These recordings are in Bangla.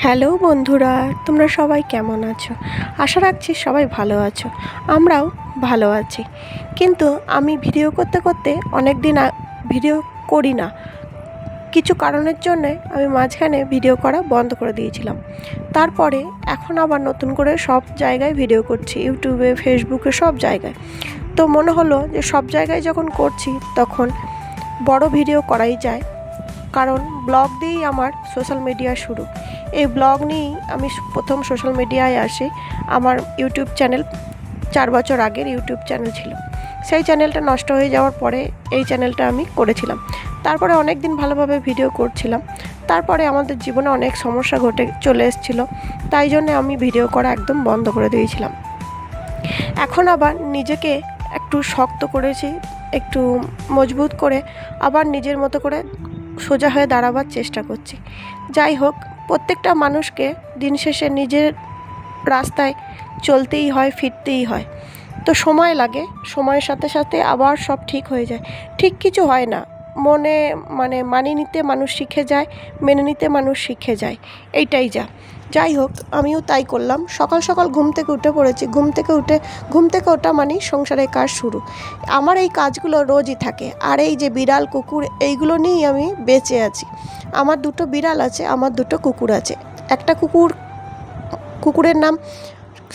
হ্যালো বন্ধুরা, তোমরা সবাই কেমন আছো? আশা রাখছি সবাই ভালো আছো। আমরাও ভালো আছি। কিন্তু আমি ভিডিও করতে করতে অনেক দিন ভিডিও করি না। কিছু কারণের জন্যে আমি মাঝখানে ভিডিও করা বন্ধ করে দিয়েছিলাম। তারপরে এখন আবার নতুন করে সব জায়গায় ভিডিও করছি, ইউটিউবে, ফেসবুকে, সব জায়গায়। তো মনে হলো যে সব জায়গায় যখন করছি তখন বড় ভিডিও করাই যায়, কারণ ব্লগ দিয়েই আমার সোশ্যাল মিডিয়া শুরু। এই ব্লগ নিয়েই আমি প্রথম সোশ্যাল মিডিয়ায় আসি। আমার ইউটিউব চ্যানেল 4 বছর আগের ইউটিউব চ্যানেল ছিল। সেই চ্যানেলটা নষ্ট হয়ে যাওয়ার পরে এই চ্যানেলটা আমি করেছিলাম। তারপরে অনেক দিন ভালোভাবে ভিডিও করছিলাম। তারপরে আমাদের জীবনে অনেক সমস্যা ঘটে চলে এসেছিলো, তাই জন্য আমি ভিডিও করা একদম বন্ধ করে দিয়েছিলাম। এখন আবার নিজেকে একটু শক্ত করেছি, একটু মজবুত করে আবার নিজের মতো করে সোজা হয়ে দাঁড়াবার চেষ্টা করছি। যাই হোক, প্রত্যেকটা মানুষকে দিন শেষে নিজের রাস্তায় চলতেই হয়, ফিরতেই হয়। তো সময় লাগে, সময়ের সাথে সাথে আবার সব ঠিক হয়ে যায়। ঠিক কিছু হয় না, মনে মানিয়ে নিতে মানুষ শিখে যায়, মেনে নিতে মানুষ শিখে যায়, এইটাই যাই হোক, আমিও তাই করলাম। সকাল সকাল ঘুম থেকে উঠে পড়েছি। ঘুম থেকে ওঠা মানেই সংসারের কাজ শুরু। আমার এই কাজগুলো রোজই থাকে। আর এই যে বিড়াল, কুকুর, এইগুলো নিয়েই আমি বেঁচে আছি। আমার 2টো বিড়াল আছে, আমার 2টো কুকুর আছে। একটা কুকুরের নাম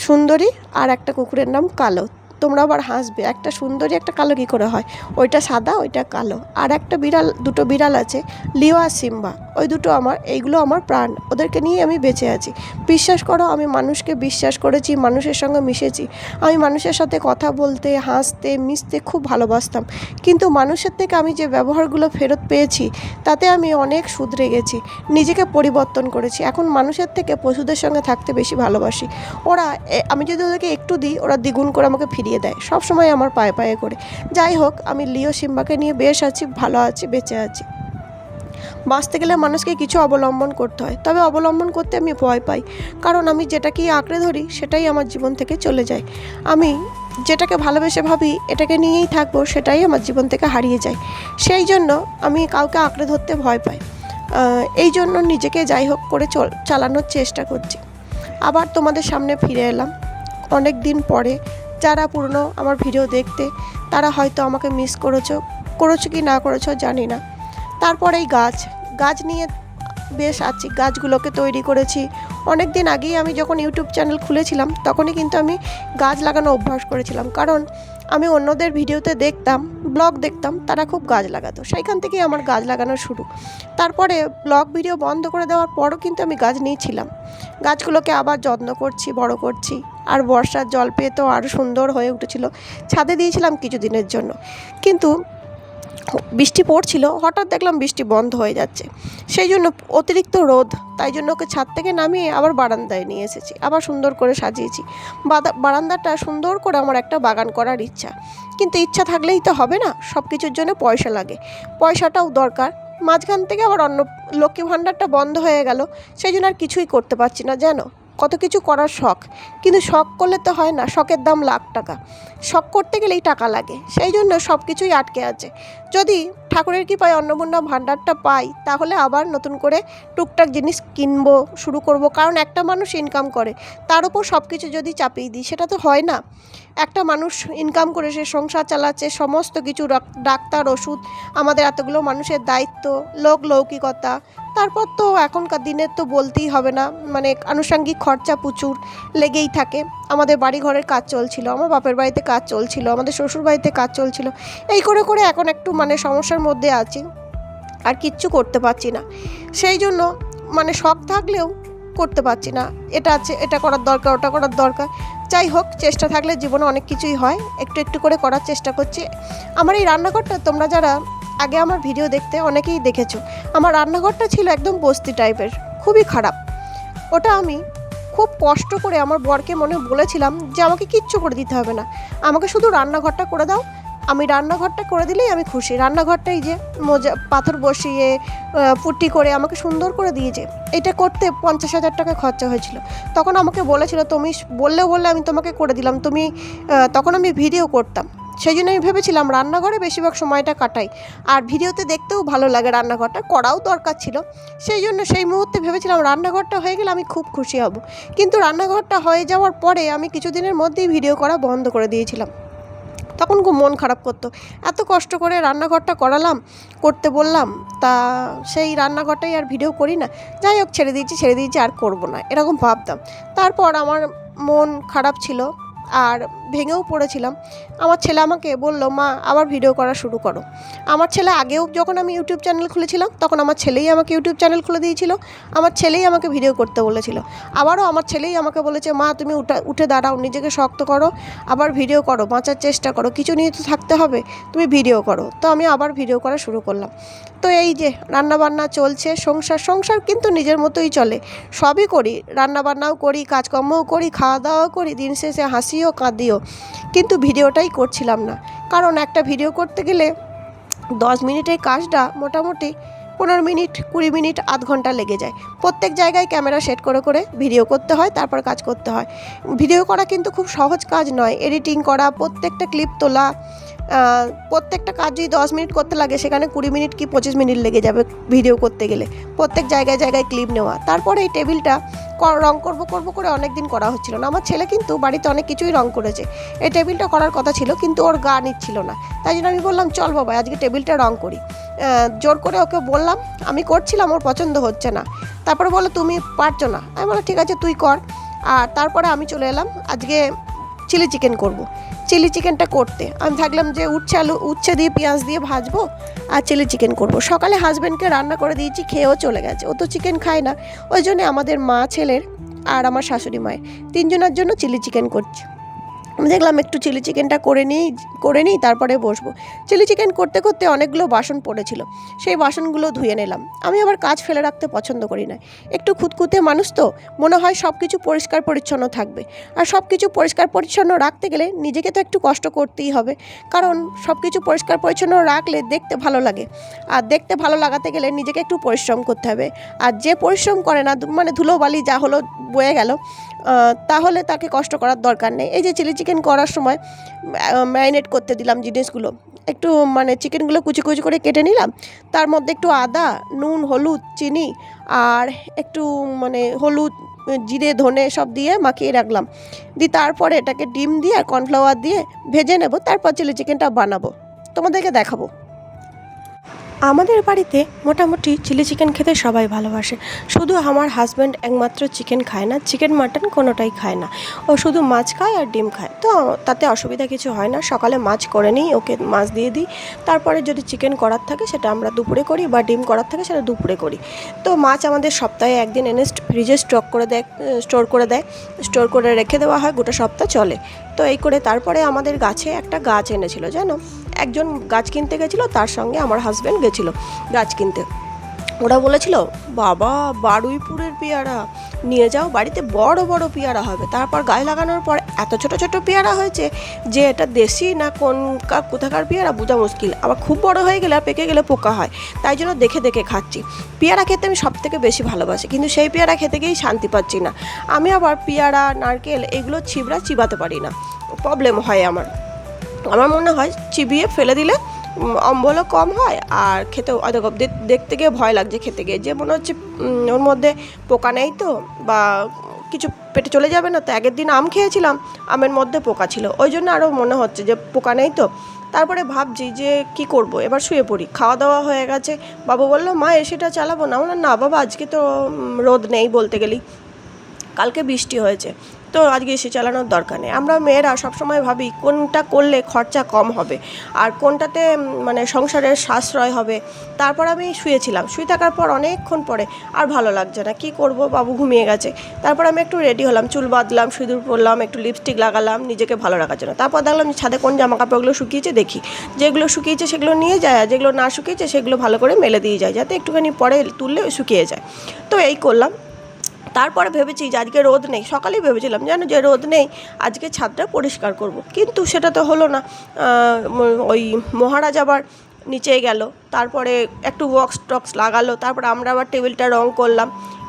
সুন্দরী, আর একটা কুকুরের নাম কালো। তোমরা আবার হাসবে, একটা সুন্দরী একটা কালো কী করে হয়? ওইটা সাদা, ওইটা কালো। আর একটা বিড়াল, 2টো বিড়াল আছে, লিও আর সিম্বা। ওই দুটো এইগুলো আমার প্রাণ। ওদেরকে নিয়ে আমি বেঁচে আছি। বিশ্বাস করো, আমি মানুষকে বিশ্বাস করেছি, মানুষের সঙ্গে মিশেছি। আমি মানুষের সাথে কথা বলতে, হাসতে, মিশতে খুব ভালোবাসতাম। কিন্তু মানুষের থেকে আমি যে ব্যবহারগুলো ফেরত পেয়েছি, তাতে আমি অনেক শুধরে গেছি, নিজেকে পরিবর্তন করেছি। এখন মানুষের থেকে পশুদের সঙ্গে থাকতে বেশি ভালোবাসি। আমি যদি ওদেরকে একটু দিই, ওরা দ্বিগুণ করে আমাকে ফিরিয়ে দেয়, সব সময় আমার পায়ে পায়ে করে। যাই হোক, আমি লিও সিম্বাকে নিয়ে বেশ আছি, ভালো আছি, বেঁচে আছি। বাঁচতে গেলে মানুষকে কিছু অবলম্বন করতে হয়, তবে অবলম্বন করতে আমি ভয় পাই, কারণ আমি যেটাকেই আঁকড়ে ধরি সেটাই আমার জীবন থেকে চলে যায়। আমি যেটাকে ভালোবেসে ভাবি এটাকে নিয়েই থাকবো, সেটাই আমার জীবন থেকে হারিয়ে যায়। সেই জন্য আমি কাউকে আঁকড়ে ধরতে ভয় পাই। এই জন্য নিজেকে যাই হোক করে চালানোর চেষ্টা করছি। আবার তোমাদের সামনে ফিরে এলাম অনেক দিন পরে। যারা পুরনো আমার ভিডিও দেখতে, তারা হয়তো আমাকে মিস করেছো কি না করেছো জানি না। তারপর এই গাছ নিয়ে বেশ আছি। গাছগুলোকে তৈরি করেছি অনেক দিন আগেই। আমি যখন ইউটিউব চ্যানেল খুলেছিলাম তখনই কিন্তু আমি গাছ লাগানো অভ্যাস করেছিলাম, কারণ আমি অন্যদের ভিডিওতে দেখতাম, ব্লগ দেখতাম, তারা খুব গাছ লাগাতো। সেইখান থেকেই আমার গাছ লাগানো শুরু। তারপরে ব্লগ ভিডিও বন্ধ করে দেওয়ার পরও কিন্তু আমি গাছ নিয়েছিলাম। গাছগুলোকে আবার যত্ন করছি, বড় করছি। আর বর্ষার জল পেয়ে তো আরও সুন্দর হয়ে উঠেছিল। ছাদে দিয়েছিলাম কিছুদিনের জন্য, কিন্তু বৃষ্টি পড়ছিল, হঠাৎ দেখলাম বৃষ্টি বন্ধ হয়ে যাচ্ছে। সেই জন্য অতিরিক্ত রোদ, তাই জন্য ওকে ছাদ থেকে নামিয়ে আবার বারান্দায় নিয়ে এসেছি, আবার সুন্দর করে সাজিয়েছি। বারান্দাটা সুন্দর করে আমার একটা বাগান করার ইচ্ছা। কিন্তু ইচ্ছা থাকলেই তো হবে না, সব কিছুর জন্য পয়সা লাগে, পয়সাটাও দরকার। মাঝখান থেকে আবার লক্ষ্মী ভাণ্ডারটা বন্ধ হয়ে গেল, সেই জন্য আর কিছুই করতে পারছি না। জানো, কত কিছু করার শখ, কিন্তু শখ করলে তো হয় না, শখের দাম লাখ টাকা। শখ করতে গেলেই টাকা লাগে, সেই জন্য সব কিছুই আটকে আছে। যদি ঠাকুরের কৃপায় অন্নপূর্ণা ভাণ্ডারটা পাই, তাহলে আবার নতুন করে টুকটাক জিনিস কিনবো, শুরু করব। কারণ একটা মানুষ ইনকাম করে, তার উপর সব কিছু যদি চাপিয়ে দিই, সেটা তো হয় না। একটা মানুষ ইনকাম করে সে সংসার চালাচ্ছে, সমস্ত কিছু ডাক্তার, ওষুধ, আমাদের এতগুলো মানুষের দায়িত্ব, লৌকিকতা। তারপর তো এখনকার দিনের তো বলতেই হবে না, আনুষঙ্গিক খরচা প্রচুর লেগেই থাকে। আমাদের বাড়ি ঘরের কাজ চলছিল, আমার বাপের বাড়িতে কাজ চলছিল, আমাদের শ্বশুর বাড়িতে কাজ চলছিল। এই করে করে এখন একটু সমস্যার মধ্যে আছি, আর কিচ্ছু করতে পারছি না। সেই জন্য শখ থাকলেও করতে পারছি না। এটা আছে, এটা করার দরকার, ওটা করার দরকার। যাই হোক, চেষ্টা থাকলে জীবনে অনেক কিছুই হয়। একটু একটু করে করার চেষ্টা করছি। আমার এই রান্নাঘরটা, তোমরা যারা আগে আমার ভিডিও দেখতে অনেকেই দেখেছো, আমার রান্নাঘরটা ছিল একদম বস্তি টাইপের, খুবই খারাপ। ওটা আমি খুব কষ্ট করে আমার বরকে বলেছিলাম যে আমাকে কিচ্ছু করে দিতে হবে না, আমাকে শুধু রান্নাঘরটা করে দাও। আমি রান্নাঘরটা করে দিলেই আমি খুশি। রান্নাঘরটাই যে পাথর বসিয়ে পুট্টি করে আমাকে সুন্দর করে দিয়েছে। এটা করতে 50,000 টাকা খরচা হয়েছিল। তখন আমাকে বলেছিল, তুমি বললে আমি তোমাকে করে দিলাম। তখন আমি ভিডিও করতাম, সেই জন্য আমি ভেবেছিলাম রান্নাঘরে বেশিরভাগ সময়টা কাটাই, আর ভিডিওতে দেখতেও ভালো লাগে, রান্নাঘরটা করাও দরকার ছিল। সেই জন্য সেই মুহূর্তে ভেবেছিলাম রান্নাঘরটা হয়ে গেলে আমি খুব খুশি হব। কিন্তু রান্নাঘরটা হয়ে যাওয়ার পরে আমি কিছুদিনের মধ্যেই ভিডিও করা বন্ধ করে দিয়েছিলাম। তখন খুব মন খারাপ করতো, এত কষ্ট করে রান্নাঘরটা করালাম, করতে বললাম, তা সেই রান্নাঘরটাই আর ভিডিও করি না। যাই হোক, ছেড়ে দিয়েছি, আর করব না, এরকম ভাবতাম। তারপর আমার মন খারাপ ছিল আর ভেঙেও পড়েছিলাম। আমার ছেলে আমাকে বলল, মা আবার ভিডিও করা শুরু করো। আমার ছেলে আগেও যখন আমি ইউটিউব চ্যানেল খুলেছিলাম তখন আমার ছেলেই আমাকে ইউটিউব চ্যানেল খুলে দিয়েছিল, আমার ছেলেই আমাকে ভিডিও করতে বলেছিল। আবারও আমার ছেলেই আমাকে বলেছে, মা তুমি উঠে দাঁড়াও, নিজেকে শক্ত করো, আবার ভিডিও করো, বাঁচার চেষ্টা করো, কিছু নিয়ে তো থাকতে হবে, তুমি ভিডিও করো। তো আমি আবার ভিডিও করা শুরু করলাম। তো এই যে রান্নাবান্না চলছে, সংসার কিন্তু নিজের মতোই চলে, সবই করি, রান্নাবান্নাও করি, কাজকর্মও করি, খাওয়া দাওয়াও করি, দিন শেষে হাসিও কাঁদিও, কিন্তু ভিডিওটাই করছিলাম না। কারণ একটা ভিডিও করতে গেলে 10 মিনিটের কাজটা মোটামুটি 15 মিনিট, 20 মিনিট, আধ ঘন্টা লেগে যায়। প্রত্যেক জায়গায় ক্যামেরা সেট করে ভিডিও করতে হয়, তারপর কাজ করতে হয়। ভিডিও করা কিন্তু খুব সহজ কাজ নয়, এডিটিং করা, প্রত্যেকটা ক্লিপ তোলা, প্রত্যেকটা কাজ যদি 10 মিনিট করতে লাগে সেখানে 20 মিনিট কি 25 মিনিট লেগে যাবে ভিডিও করতে গেলে, প্রত্যেক জায়গায় ক্লিপ নেওয়া। তারপরে এই টেবিলটা রং করব করে অনেক দিন করা হচ্ছিল না। আমার ছেলে কিন্তু বাড়িতে অনেক কিছুই রং করেছে, এই টেবিলটা করার কথা ছিল কিন্তু ওর গা নিচ্ছিল না। তাই জন্য আমি বললাম, চল বাবা আজকে টেবিলটা রং করি। জোর করে ওকে বললাম, আমি করছিলাম, ওর পছন্দ হচ্ছে না। তারপরে বললো, তুমি পারছো না। আমি বললাম, ঠিক আছে তুই কর। আর তারপরে আমি চলে এলাম আজকে চিলি চিকেন করব। চিলি চিকেনটা করতে আমি থাকলাম যে উচ্ছে দিয়ে পেঁয়াজ দিয়ে ভাজবো আর চিলি চিকেন করব। সকালে হাজব্যান্ডকে রান্না করে দিয়েছি, খেয়েও চলে গেছে, ও তো চিকেন খায় না। ওই জন্য আমাদের মা, ছেলের আর আমার শাশুড়ি মায়ের 3 জনের জন্য চিলি চিকেন করছি। আমি দেখলাম একটু চিলি চিকেনটা করে নিই তারপরে বসবো। চিলি চিকেন করতে অনেকগুলো বাসন পড়েছিল, সেই বাসনগুলো ধুয়ে নিলাম। আমি আবার কাজ ফেলে রাখতে পছন্দ করি না, একটু খুঁতখুঁতে মানুষ তো, মনে হয় সব কিছু পরিষ্কার পরিচ্ছন্ন থাকবে। আর সব কিছু পরিষ্কার পরিচ্ছন্ন রাখতে গেলে নিজেকে তো একটু কষ্ট করতেই হবে, কারণ সব কিছু পরিষ্কার পরিচ্ছন্ন রাখলে দেখতে ভালো লাগে, আর দেখতে ভালো লাগাতে গেলে নিজেকে একটু পরিশ্রম করতে হবে। আর যে পরিশ্রম করে না, মানে ধুলোবালি যা হলো বয়ে গেল, তাহলে তাকে কষ্ট করার দরকার নেই। এই যে চিলি চিকেন করার সময় ম্যারিনেট করতে দিলাম জিনিসগুলো, একটু মানে চিকেনগুলো কুচি করে কেটে নিলাম, তার মধ্যে একটু আদা, নুন, হলুদ, চিনি আর একটু মানে হলুদ, জিরে, ধনে সব দিয়ে মাখিয়ে রাখলাম। তারপরে এটাকে ডিম দিয়ে আর কর্নফ্লাওয়ার দিয়ে ভেজে নেব, তারপর চিলি চিকেনটা বানাবো, তোমাদেরকে দেখাবো। আমাদের বাড়িতে মোটামুটি চিলি চিকেন খেতে সবাই ভালোবাসে, শুধু আমার হাজব্যান্ড একমাত্র চিকেন খায় না, চিকেন মাটন কোনোটাই খায় না, ও শুধু মাছ খায় আর ডিম খায়। তো তাতে অসুবিধা কিছু হয় না, সকালে মাছ করে নিই, ওকে মাছ দিয়ে দিই, তারপরে যদি চিকেন করার থাকে সেটা আমরা দুপুরে করি, বা ডিম করার থাকে সেটা দুপুরে করি। তো মাছ আমাদের সপ্তাহে একদিন এনে ফ্রিজে স্টোর করে রেখে দেওয়া হয়, গোটা সপ্তাহ চলে। তো এই করে তারপরে আমাদের গাছে একটা গাছ এনেছিল, জানো, একজন গাছ কিনতে গেছিলো, তার সঙ্গে আমার হাজব্যান্ড গেছিলো গাছ কিনতে। ওরা বলেছিল, বাবা বারুইপুরের পেয়ারা নিয়ে যাও, বাড়িতে বড় বড় পেয়ারা হবে। তারপর গায়ে লাগানোর পর এত ছোট ছোট পেয়ারা হয়েছে যে এটা দেশি না কোথাকার পেয়ারা বোঝা মুশকিল। আবার খুব বড় হয়ে গেলে আর পেকে গেলে পোকা হয়, তাই জন্য দেখে খাচ্ছি। পেয়ারা খেতে আমি সব থেকে বেশি ভালোবাসি, কিন্তু সেই পেয়ারা খেতে গিয়েই শান্তি পাচ্ছি না। আমি আবার পেয়ারা, নারকেল এগুলো চিবাতে পারি না, প্রবলেম হয় আমার মনে হয় চিবিয়ে ফেলে দিলে অম্বলও কম হয়, আর খেতেও দেখতে গিয়ে ভয় লাগছে, খেতে গিয়ে যে মনে হচ্ছে ওর মধ্যে পোকা নেই তো, বা কিছু পেটে চলে যাবে না তো। আগের দিন আম খেয়েছিলাম, আমের মধ্যে পোকা ছিল, ওই জন্য আরও মনে হচ্ছে যে পোকা নেই তো। তারপরে ভাবছি যে কি করব, এবার শুয়ে পড়ি। খাওয়া দাওয়া হয়ে গেছে, বাবু বললো, মা এসিটা চালাবো না? বললাম, না বাবা আজকে তো রোদ নেই বলতে গেলি, কালকে বৃষ্টি হয়েছে, তো আজকে এসি চালানোর দরকার নেই। আমরা মেয়েরা সবসময় ভাবি কোনটা করলে খরচা কম হবে আর কোনটাতে মানে সংসারের সাশ্রয় হবে। তারপর আমি শুয়ে থাকার পর অনেকক্ষণ পরে আর ভালো লাগছে না, কি করব, বাবু ঘুমিয়ে গেছে। তারপর আমি একটু রেডি হলাম, চুল বাঁধলাম, সিঁদুর পরলাম, একটু লিপস্টিক লাগালাম নিজেকে ভালো রাখার জন্য। তারপর দেখলাম ছাদে কোন জামা কাপড়গুলো শুকিয়েছে দেখি, যেগুলো শুকিয়েছে সেগুলো নিয়ে যায়, আর যেগুলো না শুকিয়েছে সেগুলো ভালো করে মেলে দিয়ে যায়, যাতে একটুখানি পরে তুললে শুকিয়ে যায়। তো এই করলাম। তারপরে ভেবেছি যে আজকে রোদ নেই, সকালেই ভেবেছিলাম জানো যে রোদ নেই, আজকে ছাদটা পরিষ্কার করব, কিন্তু সেটা তো হলো না। ওই মহারাজ আবার নিচে গেল, তারপরে একটু বক্স টক্স লাগালো, তারপরে আমরা আবার টেবিলটা রং করলাম,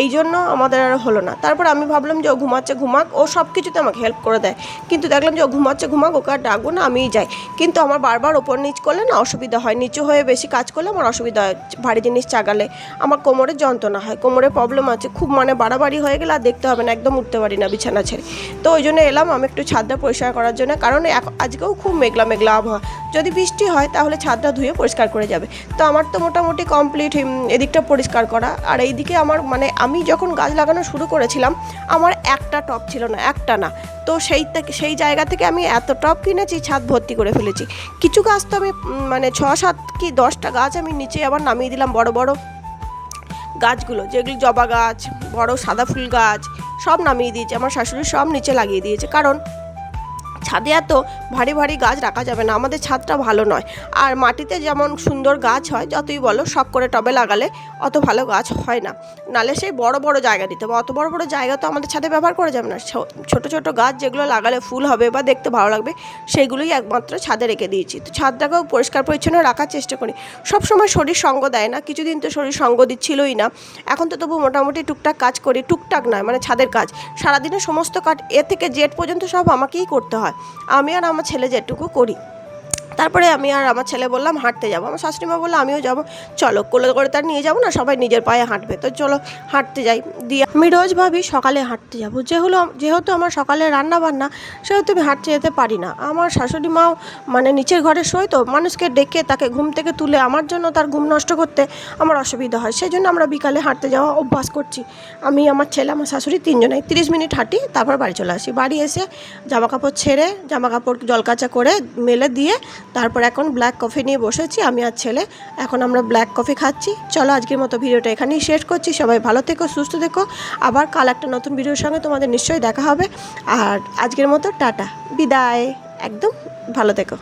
এই জন্য আমাদের আর হলো না। তারপর আমি ভাবলাম যে ও ঘুমাচ্ছে ঘুমাক, ও সব কিছুতে আমাকে হেল্প করে দেয়, কিন্তু দেখলাম যে ও ঘুমাচ্ছে ঘুমাক, ওকে আর ডাকবো না, আমিই যাই। কিন্তু আমার বারবার ওপর নিচ করলে না অসুবিধা হয়, নিচু হয়ে বেশি কাজ করলে আমার অসুবিধা হয়, ভারী জিনিস চাগালে আমার কোমরের যন্ত্রণা হয়, কোমরে প্রবলেম আছে খুব, মানে বাড়াবাড়ি হয়ে গেলে আর দেখতে হবে না, একদম উঠতে পারি না বিছানা ছেড়ে। তো ওই জন্য এলাম আমি একটু ছাদটা পরিষ্কার করার জন্য, কারণ আজকেও খুব মেঘলা মেঘলা আবহাওয়া, যদি বৃষ্টি হয় তাহলে ছাদটা ধুয়ে পরিষ্কার করে যাবে। তো আমার তো মোটামুটি কমপ্লিট এদিকটা পরিষ্কার করা। আর এইদিকে আমার মানে আমি যখন গাছ লাগানো শুরু করেছিলাম আমার একটা টব ছিল না, একটা না, তো সেই জায়গা থেকে আমি এত টব কিনেছি, ছাদ ভর্তি করে ফেলেছি। কিছু গাছ তো আমি মানে 6-7 কি 10টা গাছ আমি নিচে আবার নামিয়ে দিলাম, বড় বড় গাছগুলো যেগুলি জবা গাছ, বড় সাদা ফুল গাছ সব নামিয়ে দিয়েছে, আমার শাশুড়ি সব নিচে লাগিয়ে দিয়েছে, কারণ ছাদে এত ভারী ভারী গাছ রাখা যাবে না, আমাদের ছাদটা ভালো নয়। আর মাটিতে যেমন সুন্দর গাছ হয়, যতই বলো শখ করে টবে লাগালে অত ভালো গাছ হয় না, নালে সেই বড় বড় জায়গা দিতে হবে, অত বড় বড় জায়গা তো আমাদের ছাদে ব্যবহার করা যাবে না। ছোট ছোট গাছ যেগুলো লাগালে ফুল হবে বা দেখতে ভালো লাগবে সেগুলোই একমাত্র ছাদে রেখে দিয়েছি। তো ছাদটাকেও পরিষ্কার পরিচ্ছন্ন রাখার চেষ্টা করি। সবসময় শরীর সঙ্গ দেয় না, কিছুদিন তো শরীর সঙ্গ দিচ্ছিলই না, এখন তো তবু মোটামুটি টুকটাক কাজ করি, টুকটাক নয় মানে ছাদের কাজ, সারাদিনের সমস্ত কাজ এ থেকে জেড পর্যন্ত সব আমাকেই করতে হয়, আমি আর আমার ছেলে যেটুকু করি। তারপরে আমি আর আমার ছেলে বললাম হাঁটতে যাবো, আমার শাশুড়িমা বললো আমিও যাবো, চলো, কোলে করে তার নিয়ে যাবো না, সবাই নিজের পায়ে হাঁটবে, তো চলো হাঁটতে যাই। দিয়ে আমি রোজ ভাবি সকালে হাঁটতে যাবো, যেহেতু আমার সকালে রান্না বান্না, সেহেতু আমি হাঁটতে যেতে পারি না। আমার শাশুড়ি মাও মানে নিচের ঘরে শোয়, তো মানুষকে ডেকে তাকে ঘুম থেকে তুলে আমার জন্য তার ঘুম নষ্ট করতে আমার অসুবিধা হয়, সেই জন্য আমরা বিকালে হাঁটতে যাওয়া অভ্যাস করছি। আমি, আমার ছেলে, আমার শাশুড়ি, 3 জনেই 30 মিনিট হাঁটি, তারপর বাড়ি চলে আসি। বাড়ি এসে জামা কাপড় ছেড়ে, জামা কাপড় জল কাচা করে মেলে দিয়ে তারপর এখন ব্ল্যাক কফি নিয়ে বসেছি আমি আর ছেলে, এখন আমরা ব্ল্যাক কফি খাচ্ছি। চলো আজকের মতো ভিডিওটা এখানেই শেষ করছি, সবাই ভালো থেকো, সুস্থ থেকো, আবার কাল একটা নতুন ভিডিওর সঙ্গে তোমাদের নিশ্চয়ই দেখা হবে। আর আজকের মতো টাটা, বিদায়, একদম ভালো থেকো।